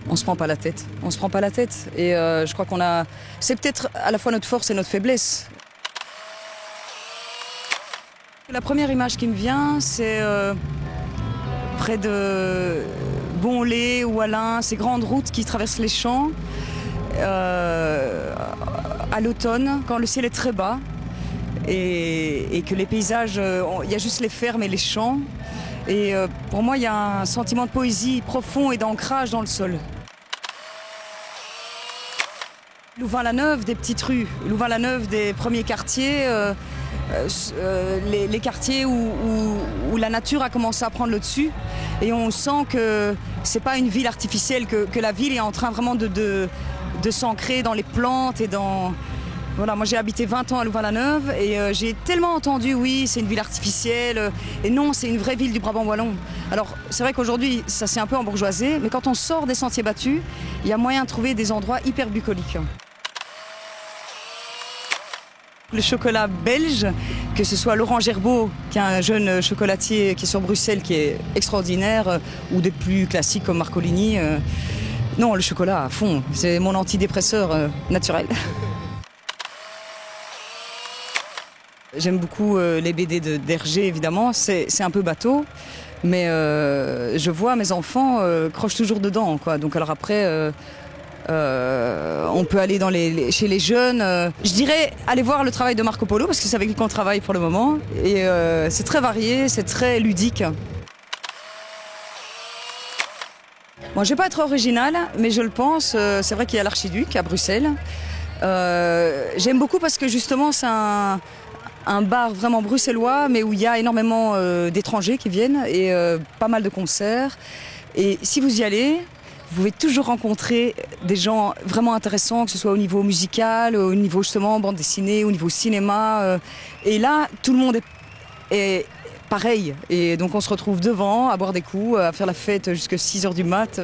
On se prend pas la tête. On se prend pas la tête. Et je crois qu'on a... C'est peut-être à la fois notre force et notre faiblesse. La première image qui me vient, c'est près de Bonlé ou Allain, ces grandes routes qui traversent les champs, à l'automne, quand le ciel est très bas et que les paysages, il y a juste les fermes et les champs. Et pour moi, il y a un sentiment de poésie profond et d'ancrage dans le sol. Louvain-la-Neuve, des petites rues, Louvain-la-Neuve, des premiers quartiers, les quartiers où la nature a commencé à prendre le dessus. Et on sent que c'est pas une ville artificielle, que la ville est en train vraiment de s'ancrer dans les plantes et dans... Voilà, moi j'ai habité 20 ans à Louvain-la-Neuve et j'ai tellement entendu, oui, c'est une ville artificielle, et non, c'est une vraie ville du Brabant wallon. Alors c'est vrai qu'aujourd'hui, ça s'est un peu embourgeoisé, mais quand on sort des sentiers battus, il y a moyen de trouver des endroits hyper bucoliques. Le chocolat belge, que ce soit Laurent Gerbeau, qui est un jeune chocolatier qui est sur Bruxelles, qui est extraordinaire, ou des plus classiques comme Marcolini. Non, le chocolat à fond, c'est mon antidépresseur naturel. J'aime beaucoup les BD d'Hergé, évidemment, c'est un peu bateau, mais je vois mes enfants crochent toujours dedans, quoi. Donc alors après... on peut aller chez les jeunes. Je dirais aller voir le travail de Marco Polo parce que c'est avec lui qu'on travaille pour le moment. Et c'est très varié, c'est très ludique. Bon, je vais pas être originale, mais je le pense. C'est vrai qu'il y a l'Archiduc à Bruxelles. J'aime beaucoup parce que justement c'est un bar vraiment bruxellois, mais où il y a énormément d'étrangers qui viennent et pas mal de concerts. Et si vous y allez, vous pouvez toujours rencontrer des gens vraiment intéressants, que ce soit au niveau musical, au niveau justement bande dessinée, au niveau cinéma. Et là, tout le monde est pareil. Et donc on se retrouve devant, à boire des coups, à faire la fête jusqu'à 6 h du mat'.